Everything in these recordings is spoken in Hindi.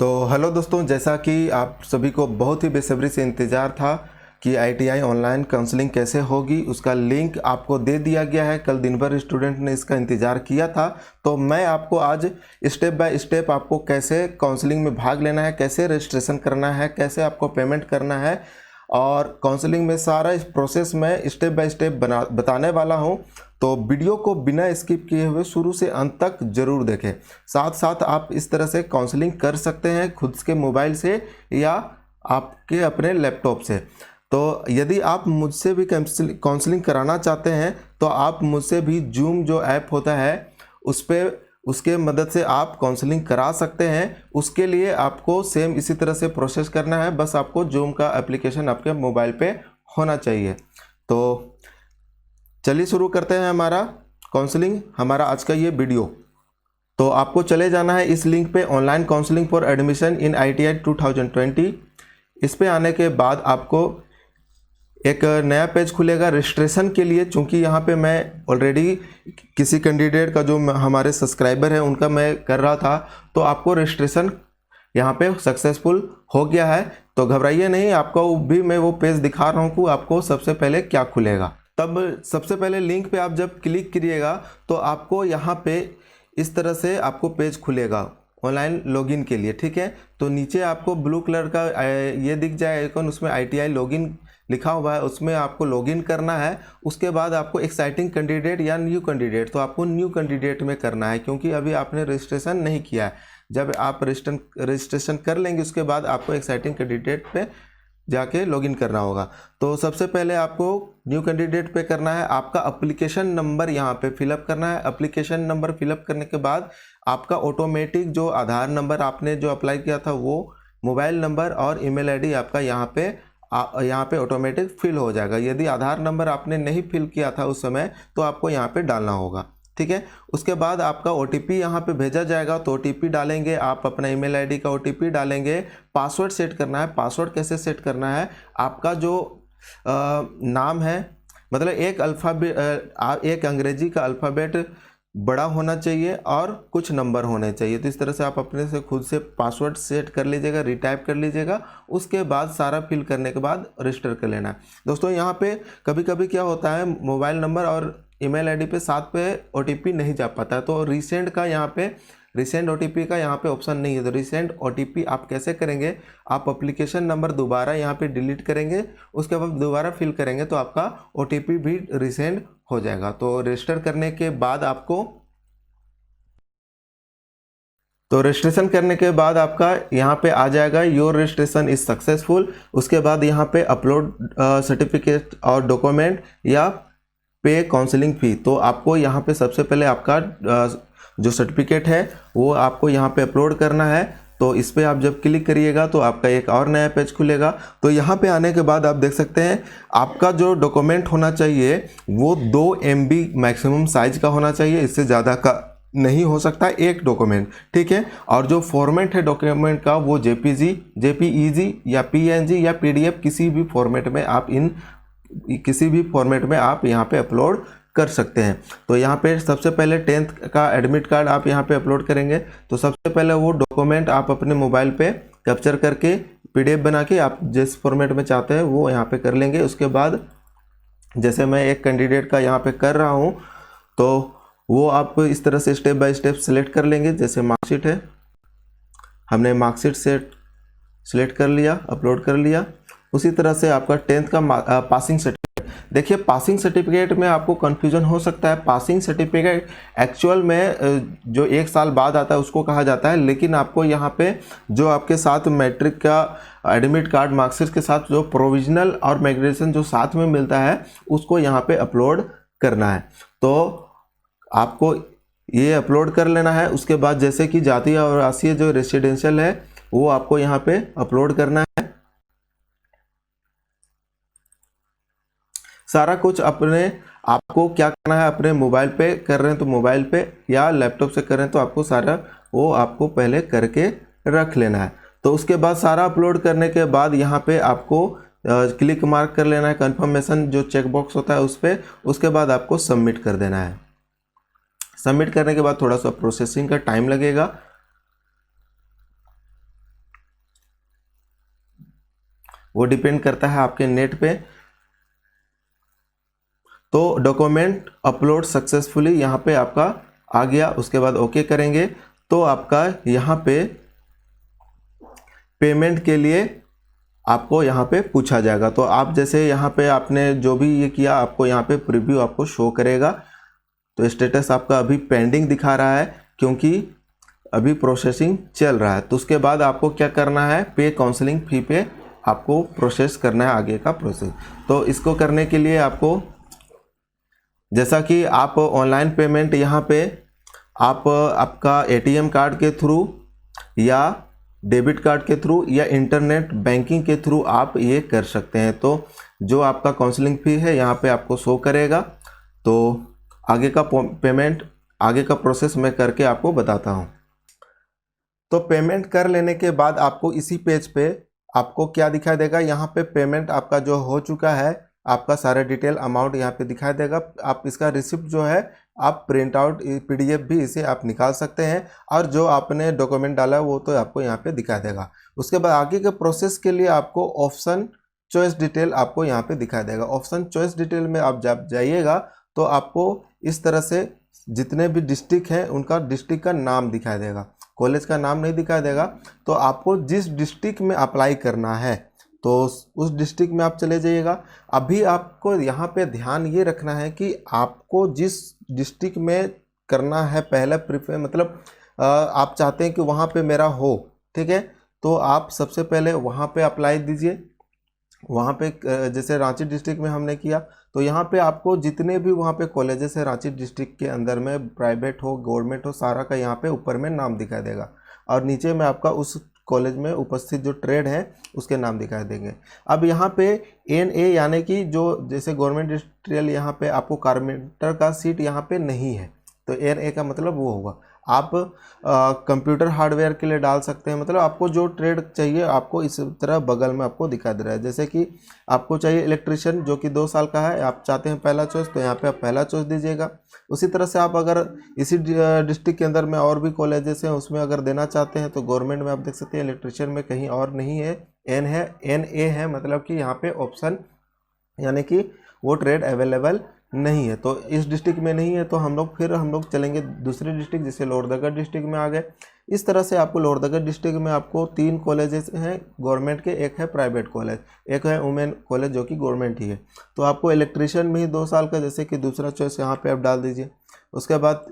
तो हेलो दोस्तों, जैसा कि आप सभी को बहुत ही बेसब्री से इंतज़ार था कि आईटीआई ऑनलाइन काउंसलिंग कैसे होगी, उसका लिंक आपको दे दिया गया है। कल दिन भर स्टूडेंट ने इसका इंतज़ार किया था। तो मैं आपको आज स्टेप बाय स्टेप आपको कैसे काउंसलिंग में भाग लेना है, कैसे रजिस्ट्रेशन करना है, कैसे आपको पेमेंट करना है और काउंसलिंग में सारा इस प्रोसेस में स्टेप बाय स्टेप बताने वाला हूं। तो वीडियो को बिना स्किप किए हुए शुरू से अंत तक जरूर देखें। साथ साथ आप इस तरह से काउंसलिंग कर सकते हैं खुद के मोबाइल से या आपके अपने लैपटॉप से। तो यदि आप मुझसे भी काउंसलिंग कराना चाहते हैं तो आप मुझसे भी जूम जो ऐप होता है उस पर उसके मदद से आप काउंसलिंग करा सकते हैं। उसके लिए आपको सेम इसी तरह से प्रोसेस करना है, बस आपको जूम का एप्लीकेशन आपके मोबाइल पे होना चाहिए। तो चलिए शुरू करते हैं हमारा काउंसलिंग, हमारा आज का ये वीडियो। तो आपको चले जाना है इस लिंक पे, online counselling for admission in ITI 2020। इस पे आने के बाद आपको एक नया पेज खुलेगा रजिस्ट्रेशन के लिए। चूँकि यहाँ पे मैं ऑलरेडी किसी कैंडिडेट का जो हमारे सब्सक्राइबर है उनका मैं कर रहा था, तो आपको रजिस्ट्रेशन यहाँ पे सक्सेसफुल हो गया है। तो घबराइए नहीं, आपको भी मैं वो पेज दिखा रहा हूँ कि आपको सबसे पहले क्या खुलेगा। तब सबसे पहले लिंक पे आप जब क्लिक करिएगा तो आपको यहाँ पे इस तरह से आपको पेज खुलेगा ऑनलाइन लॉगिन के लिए, ठीक है। तो नीचे आपको ब्लू कलर का ये दिख जाए आइकन, उसमें ITI लॉगिन लिखा हुआ है, उसमें आपको लॉगिन करना है। उसके बाद आपको एक्साइटिंग कैंडिडेट या न्यू कैंडिडेट, तो आपको न्यू कैंडिडेट में करना है क्योंकि अभी आपने रजिस्ट्रेशन नहीं किया है। जब आप रजिस्ट्रेशन कर लेंगे उसके बाद आपको एक्साइटिंग कैंडिडेट पे जाके लॉगिन करना होगा। तो सबसे पहले आपको न्यू कैंडिडेट पे करना है, आपका एप्लीकेशन नंबर यहाँ पे फिलअप करना है। एप्लीकेशन नंबर फिलअप करने के बाद आपका ऑटोमेटिक जो आधार नंबर आपने जो अप्लाई किया था वो मोबाइल नंबर और ईमेल आईडी आपका यहाँ पे ऑटोमेटिक फिल हो जाएगा। यदि आधार नंबर आपने नहीं फिल किया था उस समय तो आपको यहाँ पे डालना होगा, ठीक है। उसके बाद आपका OTP यहाँ पे भेजा जाएगा, तो OTP डालेंगे, आप अपना ईमेल आईडी का OTP डालेंगे। पासवर्ड सेट करना है। पासवर्ड कैसे सेट करना है, आपका जो नाम है, मतलब एक अंग्रेजी का अल्फ़ाबेट बड़ा होना चाहिए और कुछ नंबर होने चाहिए। तो इस तरह से आप अपने से खुद से पासवर्ड सेट कर लीजिएगा, रिटाइप कर लीजिएगा। उसके बाद सारा फिल करने के बाद रजिस्टर कर लेना है। दोस्तों यहाँ पे कभी कभी क्या होता है, मोबाइल नंबर और ईमेल आईडी पे साथ पे OTP नहीं जा पाता है, तो रिसेंट OTP का यहाँ पे ऑप्शन नहीं है। तो रिसेंट OTP आप कैसे करेंगे, आप एप्लीकेशन नंबर दोबारा यहाँ पे डिलीट करेंगे, उसके बाद दोबारा फिल करेंगे तो आपका OTP भी रिसेंट हो जाएगा। तो रजिस्टर करने के बाद रजिस्ट्रेशन करने के बाद आपका यहाँ पे आ जाएगा योर रजिस्ट्रेशन इज सक्सेसफुल। उसके बाद यहाँ पे अपलोड सर्टिफिकेट और डॉक्यूमेंट या पे काउंसलिंग फ़ी। तो आपको यहाँ पे सबसे पहले आपका जो सर्टिफिकेट है वो आपको यहाँ पे अपलोड करना है। तो इस पर आप जब क्लिक करिएगा तो आपका एक और नया पेज खुलेगा। तो यहाँ पे आने के बाद आप देख सकते हैं आपका जो डॉक्यूमेंट होना चाहिए वो 2 MB मैक्सिमम साइज का होना चाहिए, इससे ज़्यादा का नहीं हो सकता एक डॉक्यूमेंट, ठीक है। और जो फॉर्मेट है डॉक्यूमेंट का वो JPEG या PNG या PDF किसी भी फॉर्मेट में आप यहाँ पे अपलोड कर सकते हैं। तो यहाँ पे सबसे पहले 10th का एडमिट कार्ड आप यहाँ पे अपलोड करेंगे। तो सबसे पहले वो डॉक्यूमेंट आप अपने मोबाइल पे कैप्चर करके PDF बना के आप जिस फॉर्मेट में चाहते हैं वो यहाँ पे कर लेंगे। उसके बाद जैसे मैं एक कैंडिडेट का यहाँ पे कर रहा हूँ तो वो आप इस तरह से स्टेप बाय स्टेप सेलेक्ट कर लेंगे। जैसे मार्कशीट है, हमने मार्कशीट सेलेक्ट कर लिया, अपलोड कर लिया। उसी तरह से आपका 10th का पासिंग सर्टिफिकेट। देखिए पासिंग सर्टिफिकेट में आपको कन्फ्यूजन हो सकता है। पासिंग सर्टिफिकेट एक्चुअल में जो 1 साल बाद आता है उसको कहा जाता है, लेकिन आपको यहाँ पे जो आपके साथ मैट्रिक का एडमिट कार्ड मार्कशीट के साथ जो प्रोविजनल और माइग्रेशन जो साथ में मिलता है उसको यहाँ पे अपलोड करना है। तो आपको ये अपलोड कर लेना है। उसके बाद जैसे कि जातीय और आवासीय जो रेसिडेंशियल है वो आपको यहाँ पे अपलोड करना है। सारा कुछ आपको क्या करना है, अपने मोबाइल पे कर रहे हैं तो मोबाइल पे या लैपटॉप से कर रहे हैं तो आपको सारा वो आपको पहले करके रख लेना है। तो उसके बाद सारा अपलोड करने के बाद यहाँ पे आपको क्लिक मार्क कर लेना है, कंफर्मेशन जो चेक बॉक्स होता है उस पर। उसके बाद आपको सबमिट कर देना है। सबमिट करने के बाद थोड़ा सा प्रोसेसिंग का टाइम लगेगा। वो डिपेंड करता है आपके नेट पे। तो डॉक्यूमेंट अपलोड सक्सेसफुली यहाँ पे आपका आ गया। उसके बाद ओके करेंगे तो आपका यहाँ पे पेमेंट के लिए आपको यहाँ पे पूछा जाएगा। तो आप जैसे यहाँ पे आपने जो भी ये किया, आपको यहाँ पे प्रीव्यू आपको शो करेगा। तो स्टेटस आपका अभी पेंडिंग दिखा रहा है क्योंकि अभी प्रोसेसिंग चल रहा है। तो उसके बाद आपको क्या करना है, पे काउंसलिंग फी पे आपको प्रोसेस करना है आगे का प्रोसेस। तो इसको करने के लिए आपको, जैसा कि आप ऑनलाइन पेमेंट यहाँ पे आप आपका एटीएम कार्ड के थ्रू या डेबिट कार्ड के थ्रू या इंटरनेट बैंकिंग के थ्रू आप ये कर सकते हैं। तो जो आपका काउंसलिंग फ़ी है यहाँ पे आपको शो करेगा। तो आगे का पेमेंट, आगे का प्रोसेस मैं करके आपको बताता हूँ। तो पेमेंट कर लेने के बाद आपको इसी पेज पे आपको क्या दिखाई देगा, यहाँ पे पेमेंट आपका जो हो चुका है, आपका सारा डिटेल अमाउंट यहाँ पे दिखाई देगा। आप इसका रिसिप्ट जो है आप प्रिंट आउट पीडीएफ भी इसे आप निकाल सकते हैं, और जो आपने डॉक्यूमेंट डाला है वो तो आपको यहाँ पे दिखा देगा। उसके बाद आगे के प्रोसेस के लिए आपको ऑप्शन चॉइस डिटेल आपको यहाँ पे दिखाई देगा। ऑप्शन चॉइस डिटेल में आप जब जाइएगा तो आपको इस तरह से जितने भी डिस्ट्रिक्ट हैं उनका डिस्ट्रिक्ट का नाम दिखाई देगा, कॉलेज का नाम नहीं दिखाई देगा। तो आपको जिस डिस्ट्रिक्ट में अप्लाई करना है तो उस डिस्ट्रिक्ट में आप चले जाइएगा। अभी आपको यहाँ पे ध्यान ये रखना है कि आपको जिस डिस्ट्रिक्ट में करना है पहला प्रीफर, मतलब आप चाहते हैं कि वहाँ पे मेरा हो, ठीक है, तो आप सबसे पहले वहाँ पे अप्लाई दीजिए। वहाँ पे जैसे रांची डिस्ट्रिक्ट में हमने किया तो यहाँ पे आपको जितने भी वहाँ पे कॉलेजेस है रांची डिस्ट्रिक्ट के अंदर में, प्राइवेट हो गवर्नमेंट हो, सारा का यहाँ पे ऊपर में नाम दिखाई देगा, और नीचे में आपका उस कॉलेज में उपस्थित जो ट्रेड है उसके नाम दिखाई देंगे। अब यहाँ पे NA यानी कि जो जैसे गवर्नमेंट इंडस्ट्रियल यहाँ पे आपको कारपेंटर का सीट यहाँ पे नहीं है, तो NA का मतलब वो होगा। आप कंप्यूटर हार्डवेयर के लिए डाल सकते हैं, मतलब आपको जो ट्रेड चाहिए आपको इस तरह बगल में आपको दिखाई दे रहा है। जैसे कि आपको चाहिए इलेक्ट्रिशियन जो कि 2 साल का है, आप चाहते हैं पहला चॉइस, तो यहाँ पे आप पहला चॉइस दीजिएगा। उसी तरह से आप अगर इसी डिस्ट्रिक्ट के अंदर में और भी कॉलेजेस हैं उसमें अगर देना चाहते हैं तो गवर्नमेंट में आप देख सकते हैं इलेक्ट्रिशियन में कहीं और नहीं है, NA है, मतलब कि यहाँ पे ऑप्शन यानी कि वो ट्रेड अवेलेबल नहीं है। तो इस डिस्ट्रिक्ट में नहीं है तो हम लोग चलेंगे दूसरे डिस्ट्रिक्ट, जैसे लोहरदगा डिस्ट्रिक्ट में आ गए। इस तरह से आपको लोहरदगा डिस्ट्रिक्ट में आपको 3 कॉलेजेस हैं गवर्नमेंट के, एक है प्राइवेट कॉलेज, एक है वुमेन कॉलेज जो कि गवर्नमेंट ही है। तो आपको इलेक्ट्रिशियन में ही 2 साल का, जैसे कि दूसरा चॉइस यहाँ पे आप डाल दीजिए। उसके बाद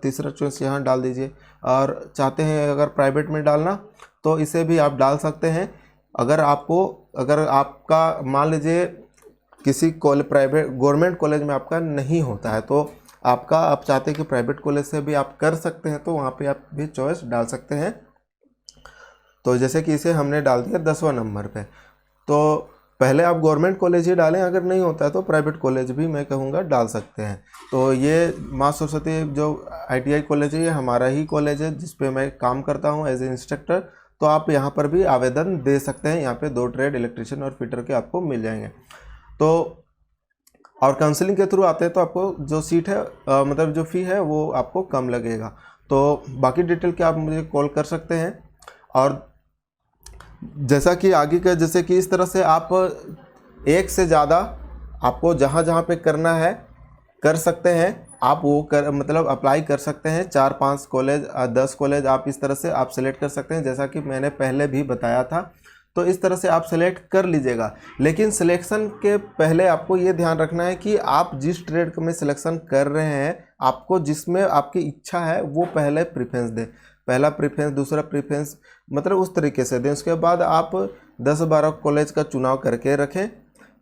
तीसरा चॉइस यहाँ डाल दीजिए, और चाहते हैं अगर प्राइवेट में डालना तो इसे भी आप डाल सकते हैं। अगर आपका मान लीजिए किसी प्राइवेट गवर्नमेंट कॉलेज में आपका नहीं होता है तो आप चाहते हैं कि प्राइवेट कॉलेज से भी आप कर सकते हैं, तो वहाँ पे आप भी चॉइस डाल सकते हैं। तो जैसे कि इसे हमने डाल दिया 10वां नंबर पे, तो पहले आप गवर्नमेंट कॉलेज ही डालें, अगर नहीं होता है तो प्राइवेट कॉलेज भी मैं कहूँगा डाल सकते हैं। तो ये माँ सरस्वती जो ITI कॉलेज है ये हमारा ही कॉलेज है जिस पे मैं काम करता हूँ एज ए इंस्ट्रक्टर। तो आप यहाँ पर भी आवेदन दे सकते हैं। यहाँ पे 2 ट्रेड इलेक्ट्रिशियन और फिटर के आपको मिल जाएंगे। तो और काउंसलिंग के थ्रू आते हैं तो आपको जो सीट है मतलब जो फ़ी है वो आपको कम लगेगा। तो बाकी डिटेल के आप मुझे कॉल कर सकते हैं। और जैसा कि आगे का, जैसे कि इस तरह से आप एक से ज़्यादा आपको जहाँ जहाँ पे करना है कर सकते हैं, आप वो मतलब अप्लाई कर सकते हैं। 4-5 कॉलेज 10 कॉलेज आप इस तरह से आप सेलेक्ट कर सकते हैं, जैसा कि मैंने पहले भी बताया था। तो इस तरह से आप सेलेक्ट कर लीजिएगा। लेकिन सिलेक्शन के पहले आपको ये ध्यान रखना है कि आप जिस ट्रेड में सिलेक्शन कर रहे हैं आपको जिसमें आपकी इच्छा है वो पहले प्रेफरेंस दें। पहला प्रेफरेंस, दूसरा प्रेफरेंस, मतलब उस तरीके से दें। उसके बाद आप 10-12 कॉलेज का चुनाव करके रखें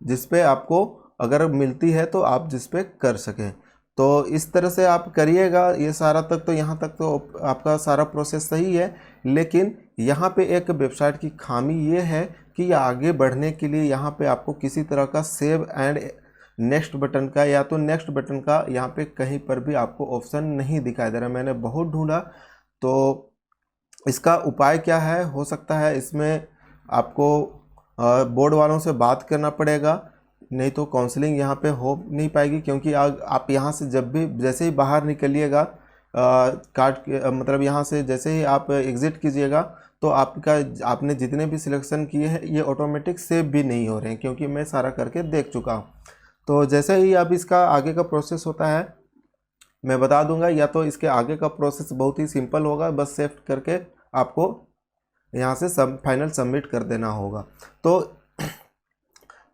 जिस पे आपको अगर मिलती है तो आप जिस पे कर सकें। तो इस तरह से आप करिएगा। ये सारा तक तो यहाँ तक तो आपका सारा प्रोसेस सही है, लेकिन यहाँ पे एक वेबसाइट की खामी ये है कि आगे बढ़ने के लिए यहाँ पे आपको किसी तरह का सेव एंड नेक्स्ट बटन का या तो नेक्स्ट बटन का यहाँ पे कहीं पर भी आपको ऑप्शन नहीं दिखाई दे रहा। मैंने बहुत ढूंढा। तो इसका उपाय क्या है, हो सकता है इसमें आपको बोर्ड वालों से बात करना पड़ेगा, नहीं तो काउंसलिंग यहाँ पे हो नहीं पाएगी। क्योंकि आप यहाँ से जब भी जैसे ही बाहर निकलिएगा कार्ड मतलब यहाँ से जैसे ही आप एग्ज़िट कीजिएगा तो आपने जितने भी सिलेक्शन किए हैं ये ऑटोमेटिक सेव भी नहीं हो रहे हैं, क्योंकि मैं सारा करके देख चुका हूँ। तो जैसे ही अब इसका आगे का प्रोसेस होता है मैं बता दूंगा, या तो इसके आगे का प्रोसेस बहुत ही सिंपल होगा, बस सेव करके आपको यहाँ से फाइनल सबमिट कर देना होगा।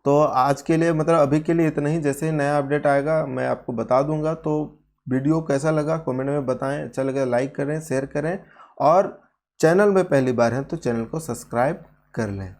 तो आज के लिए मतलब अभी के लिए इतना ही। जैसे नया अपडेट आएगा मैं आपको बता दूंगा। तो वीडियो कैसा लगा कमेंट में बताएं, अच्छा लगे लाइक करें, शेयर करें, और चैनल में पहली बार हैं तो चैनल को सब्सक्राइब कर लें।